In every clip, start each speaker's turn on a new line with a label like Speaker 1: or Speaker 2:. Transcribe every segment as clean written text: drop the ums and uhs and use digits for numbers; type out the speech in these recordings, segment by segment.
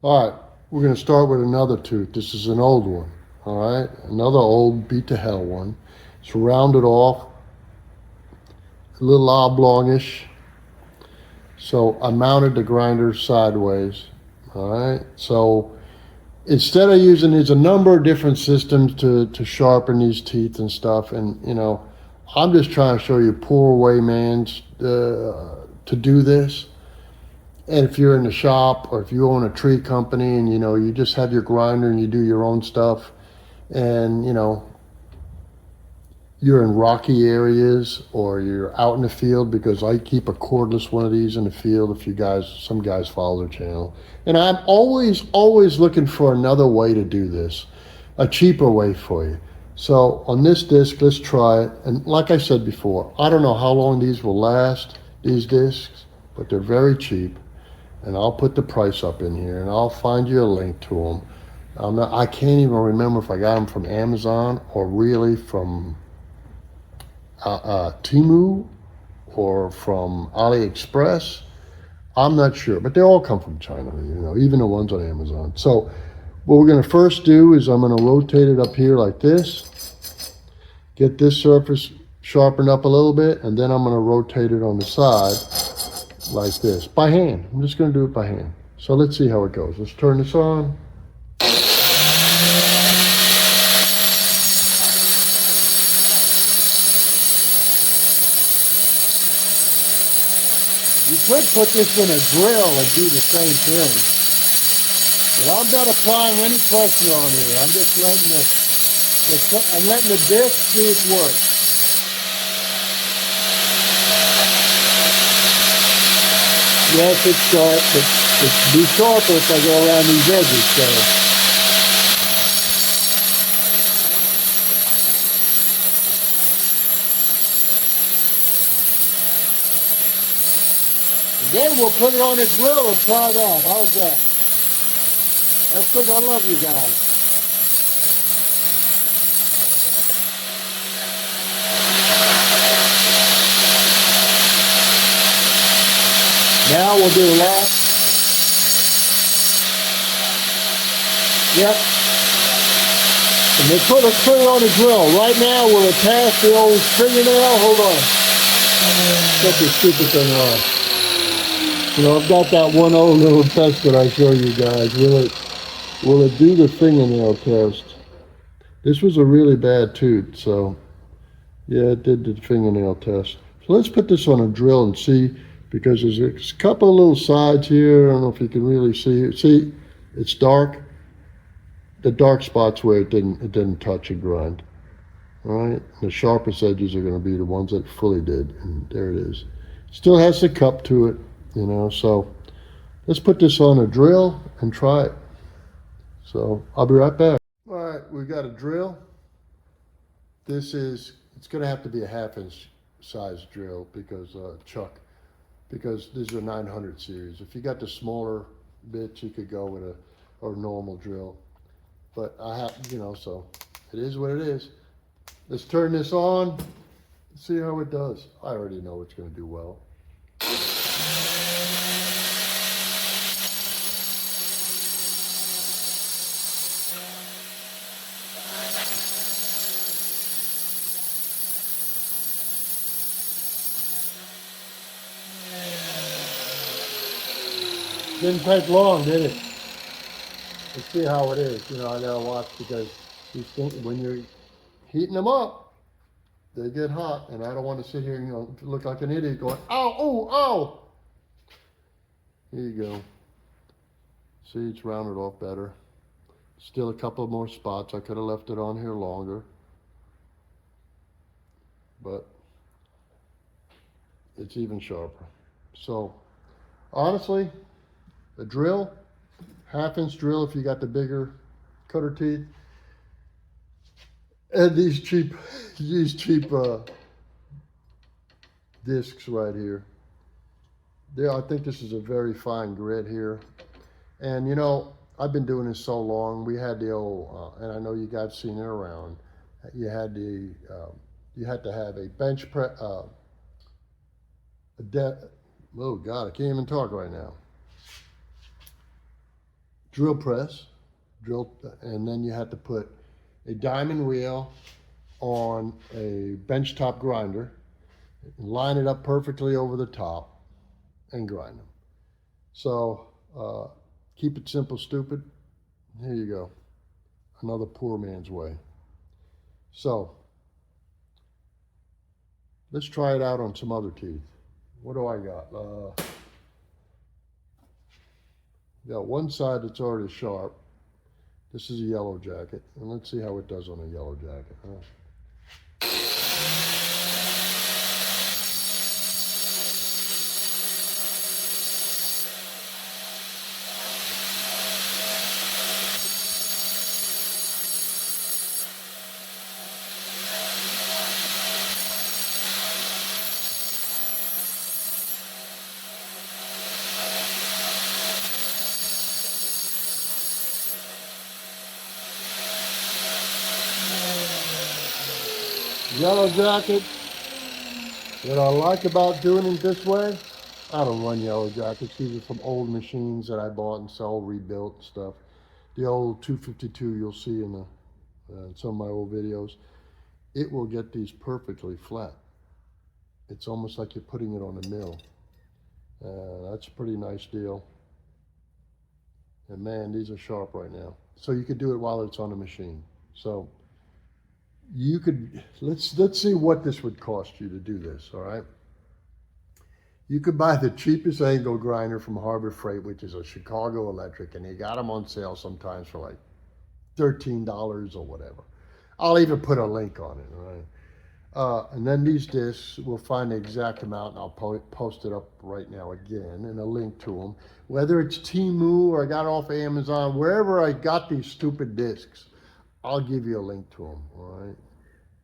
Speaker 1: All right, we're going to start with another tooth. This is an old one. All right, another old beat to hell one. It's rounded off, a little oblongish. So I mounted the grinder sideways. All right, so instead of using, there's a number of different systems to sharpen these teeth and stuff. And, I'm just trying to show you poor way man's to do this. And if you're in the shop or if you own a tree company and you just have your grinder and you do your own stuff and you're in rocky areas or you're out in the field, because I keep a cordless one of these in the field if some guys follow the channel. And I'm always looking for another way to do this, a cheaper way for you. So on this disc, let's try it. And like I said before, I don't know how long these will last, these discs, but they're very cheap. And I'll put the price up in here, and I'll find you a link to them. I can't even remember if I got them from Amazon or really from Temu or from AliExpress. I'm not sure, but they all come from China, even the ones on Amazon. So what we're going to first do is I'm going to rotate it up here like this, get this surface sharpened up a little bit, and then I'm going to rotate it on the side like this, by hand. I'm just going to do it by hand. So let's see how it goes. Let's turn this on. You could put this in a drill and do the same thing, but I'm not applying any pressure on here. I'm just letting the disc do its work. Yes, it's sharp, but it's be sharper if I go around these edges. So then we'll put it on a drill and try it out. How's that? That's because I love you guys. Now we'll do a lap. Yep. And then put it on the drill. Right now we'll attach the old fingernail. Hold on. Get this stupid thing off. I've got that one old little test that I show you guys. Will it do the fingernail test? This was a really bad tooth, so yeah, it did the fingernail test. So let's put this on a drill and see, because there's a couple of little sides here. I don't know if you can really see it. See, it's dark. The dark spots where it didn't touch and grind. All right, the sharpest edges are going to be the ones that fully did, and there it is. Still has the cup to it, so let's put this on a drill and try it. So I'll be right back. All right, we've got a drill. It's going to have to be a 1/2-inch size drill because because these are 900 series. If you got the smaller bits, you could go with a normal drill. But I have, so it is what it is. Let's turn this on, see how it does. I already know it's going to do well. Didn't take long, did it? Let's see how it is. I gotta watch, because when you're heating them up, they get hot, and I don't want to sit here and look like an idiot going, ow, oh, ow. Here you go. See, it's rounded off better. Still a couple more spots. I could have left it on here longer, but it's even sharper. So honestly, a drill, 1/2-inch drill if you got the bigger cutter teeth, and these cheap discs right here. I think this is a very fine grit here. And I've been doing this so long. We had the old, and I know you guys seen it around. You had to have a bench press. Oh God, I can't even talk right now. drill press, and then you have to put a diamond reel on a benchtop grinder, line it up perfectly over the top, and grind them. So keep it simple, stupid. Here you go. Another poor man's way. So let's try it out on some other teeth. What do I got? Got one side that's already sharp. This is a yellow jacket, and let's see how it does on a yellow jacket. Yellow jacket. What I like about doing it this way, I don't run yellow jackets. These are some old machines that I bought and sold, rebuilt and stuff. The old 252 you'll see in some of my old videos. It will get these perfectly flat. It's almost like you're putting it on a mill. That's a pretty nice deal. And man, these are sharp right now. So you could do it while it's on the machine. So you could, let's see what this would cost you to do this, all right? You could buy the cheapest angle grinder from Harbor Freight, which is a Chicago Electric, and they got them on sale sometimes for like $13 or whatever. I'll even put a link on it, all right? And then these discs, we'll find the exact amount, and I'll post it up right now again, and a link to them. Whether it's Temu or I got it off Amazon, wherever I got these stupid discs, I'll give you a link to them, all right?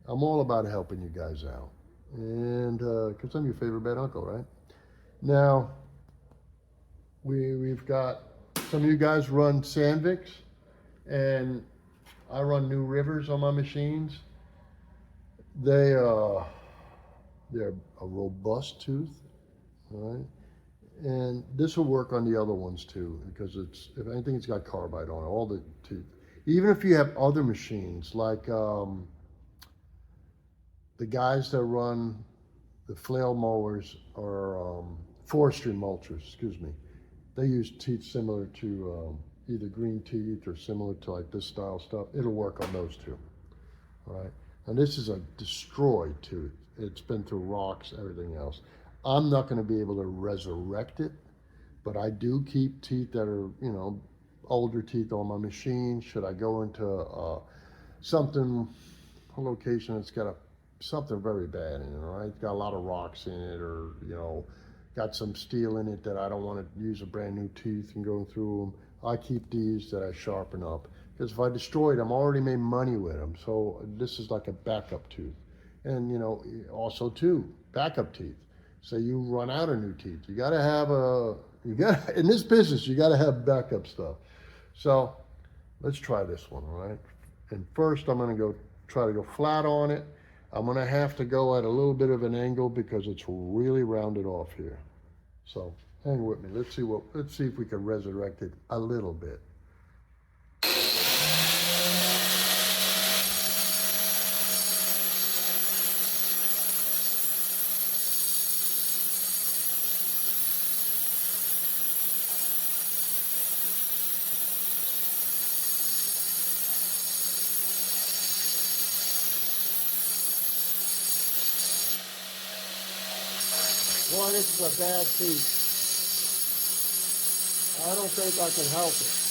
Speaker 1: I'm all about helping you guys out. And, because I'm your favorite bad uncle, right? Now, we've got, some of you guys run Sandviks, and I run New Rivers on my machines. They're a robust tooth, all right? And this will work on the other ones too, because it's, if anything, it's got carbide on it, all the teeth. Even if you have other machines, like the guys that run the flail mowers or forestry mulchers, excuse me, they use teeth similar to either green teeth or similar to like this style stuff. It'll work on those too, all right? And this is a destroyed tooth. It's been through rocks, everything else. I'm not going to be able to resurrect it, but I do keep teeth that are, you know, older teeth on my machine. Should I go into a location that's got something very bad in it, right? It's got a lot of rocks in it, or, you know, got some steel in it that I don't want to use a brand new tooth and go through them. I keep these that I sharpen up, because if I destroy them, I already made money with them. So this is like a backup tooth. And, you know, also too, backup teeth. So you run out of new teeth. You got to have in this business, you got to have backup stuff. So let's try this one, all right? And first I'm going to try to go flat on it. I'm going to have to go at a little bit of an angle because it's really rounded off here. So hang with me. Let's see if we can resurrect it a little bit. Boy, this is a bad tooth. I don't think I can help it.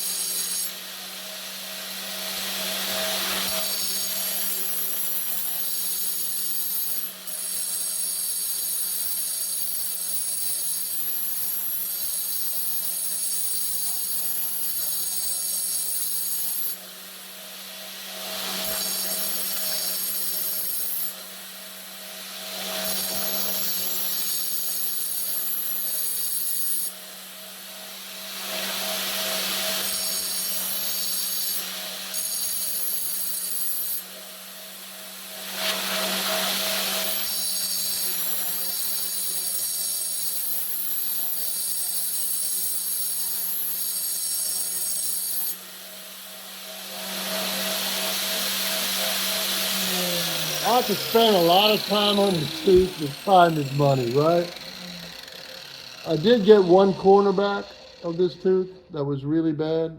Speaker 1: Not to spend a lot of time on this tooth, but time is money, right? I did get one corner back of this tooth that was really bad.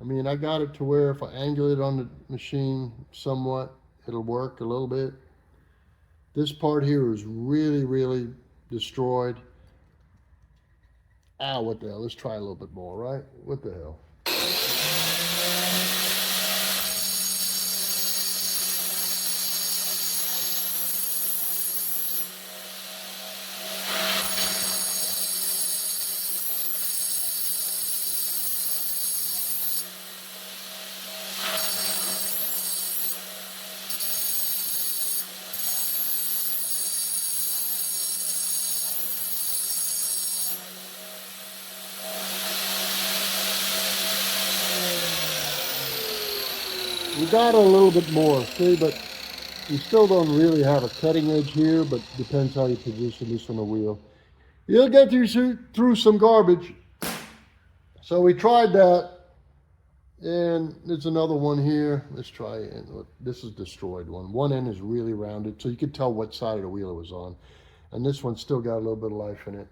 Speaker 1: I mean, I got it to where if I angle it on the machine somewhat, it'll work a little bit. This part here is really, really destroyed. Ow, what the hell? Let's try a little bit more, right? What the hell? We got a little bit more, see, but you still don't really have a cutting edge here, but depends how you position this on the wheel. You'll get through some garbage. So we tried that, and there's another one here. Let's try it. This is destroyed one. One end is really rounded, so you could tell what side of the wheel it was on. And this one still got a little bit of life in it.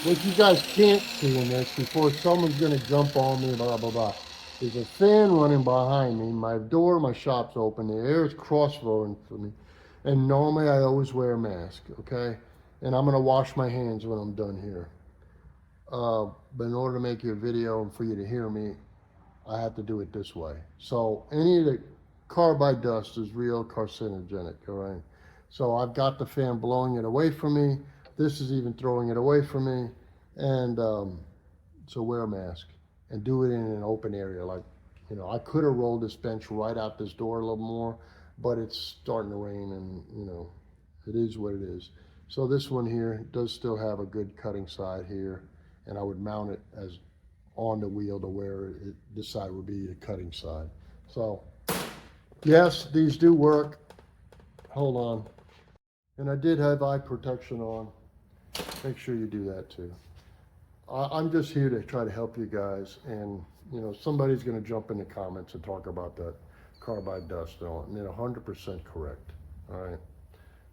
Speaker 1: What you guys can't see in this, before someone's going to jump on me, blah, blah, blah, there's a fan running behind me. My door, my shop's open. The air is cross-flowing for me. And normally I always wear a mask, okay? And I'm going to wash my hands when I'm done here. But in order to make your video and for you to hear me, I have to do it this way. So any of the carbide dust is real carcinogenic, all right? So I've got the fan blowing it away from me. This is even throwing it away from me. And so wear a mask and do it in an open area. Like, you know, I could have rolled this bench right out this door a little more, but it's starting to rain and, you know, it is what it is. So this one here does still have a good cutting side here, and I would mount it as on the wheel to where this side would be the cutting side. So yes, these do work. Hold on. And I did have eye protection on. Make sure you do that too. I'm just here to try to help you guys, and you know, somebody's going to jump in the comments and talk about that carbide dust and they're 100% correct. All right,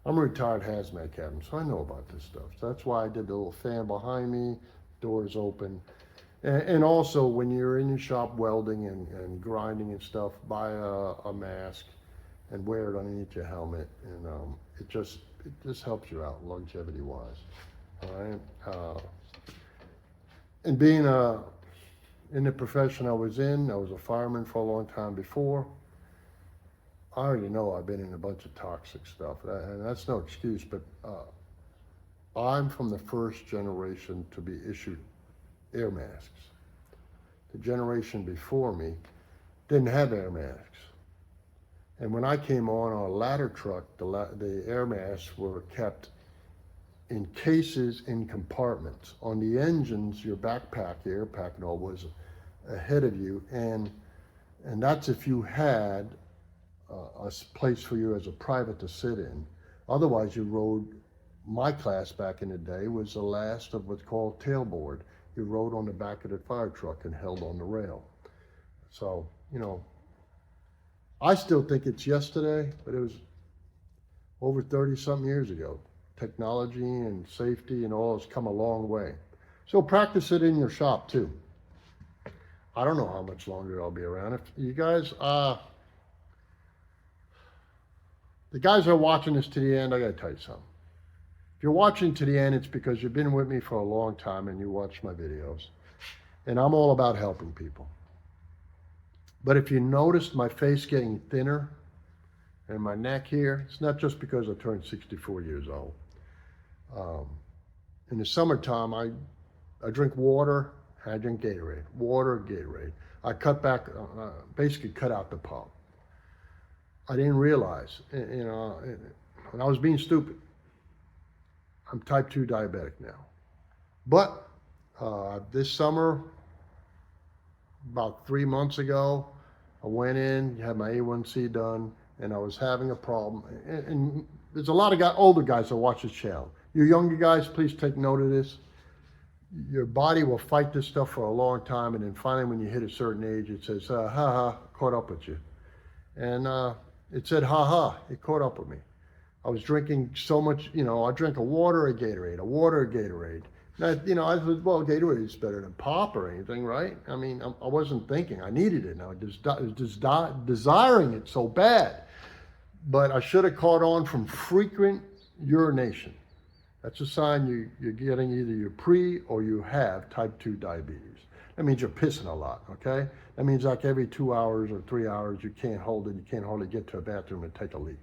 Speaker 1: I'm a retired hazmat captain, so I know about this stuff. So that's why I did the little fan behind me, doors open. And also, when you're in your shop welding and grinding and stuff, buy a mask and wear it underneath your helmet, and it just helps you out longevity wise. All right. And being in the profession I was a fireman for a long time before. I already know I've been in a bunch of toxic stuff, and that's no excuse, but I'm from the first generation to be issued air masks. The generation before me didn't have air masks. And when I came on a ladder truck, the air masks were kept in cases in compartments. On the engines, your backpack, your air pack and all was ahead of you, and that's if you had a place for you as a private to sit in. Otherwise, you rode, my class back in the day was the last of what's called tailboard. You rode on the back of the fire truck and held on the rail. So, you know, I still think it's yesterday, but it was over 30-something years ago. Technology and safety and all has come a long way. So practice it in your shop too. I don't know how much longer I'll be around. If you guys, the guys that are watching this to the end, I gotta tell you something. If you're watching to the end, it's because you've been with me for a long time and you watch my videos. And I'm all about helping people. But if you noticed my face getting thinner and my neck here, it's not just because I turned 64 years old. In the summertime, I drink water, and I drink Gatorade, water, Gatorade. I cut back, basically cut out the pump. I didn't realize, you know, and I was being stupid. I'm type 2 diabetic now. But this summer, about 3 months ago, I went in, had my A1C done, and I was having a problem. And there's a lot of older guys that watch this channel. You younger guys, please take note of this. Your body will fight this stuff for a long time, and then finally when you hit a certain age, it says, ha ha, caught up with you. And it said, ha ha, it caught up with me. I was drinking so much, you know, I drank a water, a Gatorade, a water, a Gatorade. Now, you know, I thought, well, Gatorade is better than pop or anything, right? I mean, I wasn't thinking I needed it. I was just desiring it so bad. But I should have caught on from frequent urination. That's a sign you're getting either your pre or you have type 2 diabetes. That means you're pissing a lot, okay? That means like every 2 hours or 3 hours, you can't hold it. You can't hardly get to a bathroom and take a leak.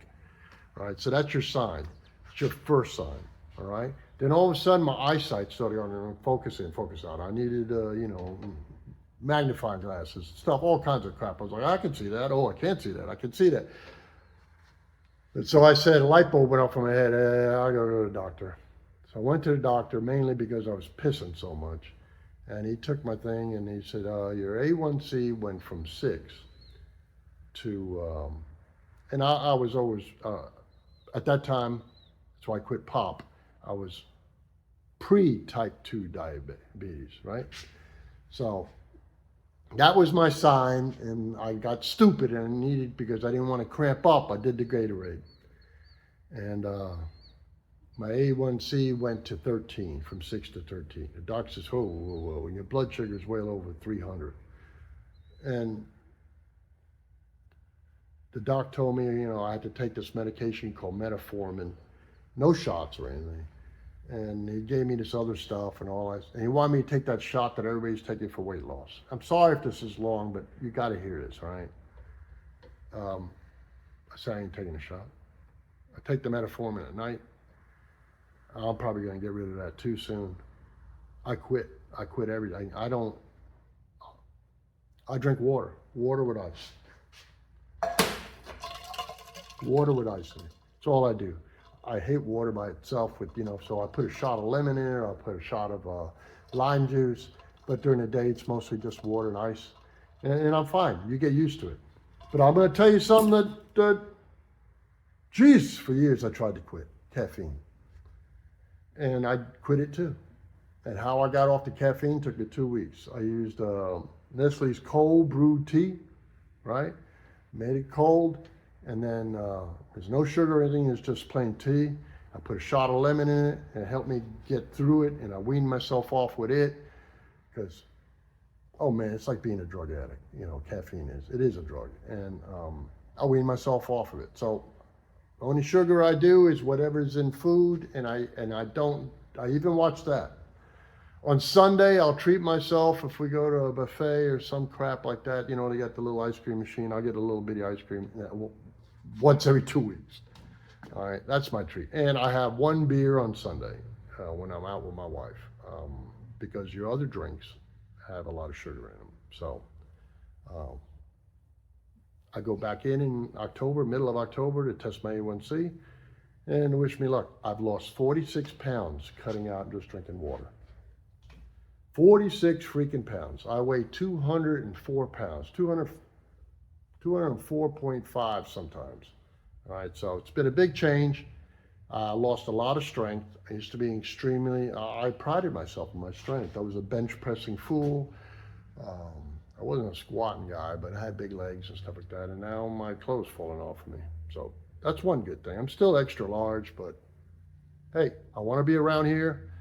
Speaker 1: All right, so that's your sign. It's your first sign, all right? Then all of a sudden, my eyesight started on focus in, focus out. I needed, you know, magnifying glasses, stuff, all kinds of crap. I was like, I can see that. Oh, I can't see that. I can see that. And so I said, a light bulb went off in my head. I gotta go to the doctor. So I went to the doctor mainly because I was pissing so much. And he took my thing and he said, your A1C went from 6 to, and I was always, at that time, that's why I quit pop. I was pre-type 2 diabetes, right? So that was my sign, and I got stupid and I needed, because I didn't want to cramp up, I did the Gatorade. And my A1C went to 13, from 6 to 13. The doctor says, whoa, whoa, whoa, your blood sugar is well over 300. And the doc told me, you know, I had to take this medication called metformin, no shots or anything. And he gave me this other stuff and all that. And he wanted me to take that shot that everybody's taking for weight loss. I'm sorry if this is long, but you got to hear this, all right? I said, I ain't taking a shot. I take the metformin at night. I'm probably going to get rid of that too soon. I quit. I quit everything. I drink water. Water with ice. Water with ice in it. That's all I do. I hate water by itself with, you know, so I put a shot of lemon in it, I put a shot of lime juice, but during the day it's mostly just water and ice. And I'm fine, you get used to it. But I'm gonna tell you something geez, for years I tried to quit, caffeine. And I quit it too. And how I got off the caffeine took me 2 weeks. I used Nestle's cold brewed tea, right? Made it cold. And then there's no sugar or anything, it's just plain tea. I put a shot of lemon in it, and it helped me get through it, and I weaned myself off with it, because, oh man, it's like being a drug addict, you know, caffeine is. It is a drug, and I weaned myself off of it. So the only sugar I do is whatever's in food, and I even watch that. On Sunday, I'll treat myself if we go to a buffet or some crap like that. You know, they got the little ice cream machine. I'll get a little bitty ice cream once every 2 weeks. All right, that's my treat. And I have one beer on Sunday when I'm out with my wife, because your other drinks have a lot of sugar in them. So I go back in October, middle of October, to test my A1C, and wish me luck. I've lost 46 pounds cutting out and just drinking water. 46 freaking pounds. I weigh 204 pounds, 204.5 sometimes. All right, so it's been a big change. I lost a lot of strength. I used to be extremely, I prided myself in my strength. I was a bench pressing fool. I wasn't a squatting guy, but I had big legs and stuff like that. And now my clothes falling off of me. So that's one good thing. I'm still extra large, but hey, I want to be around here.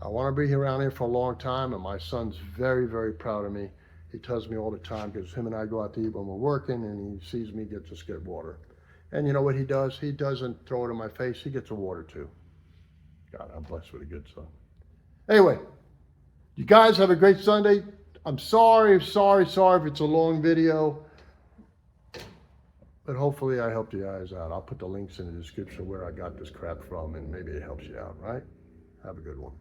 Speaker 1: I want to be around here for a long time, and my son's very, very proud of me. He tells me all the time, because him and I go out to eat when we're working, and he sees me just get water. And you know what he does? He doesn't throw it in my face. He gets a water too. God, I'm blessed with a good son. Anyway, you guys have a great Sunday. I'm sorry if it's a long video, but hopefully I helped you guys out. I'll put the links in the description where I got this crap from, and maybe it helps you out, right? Have a good one.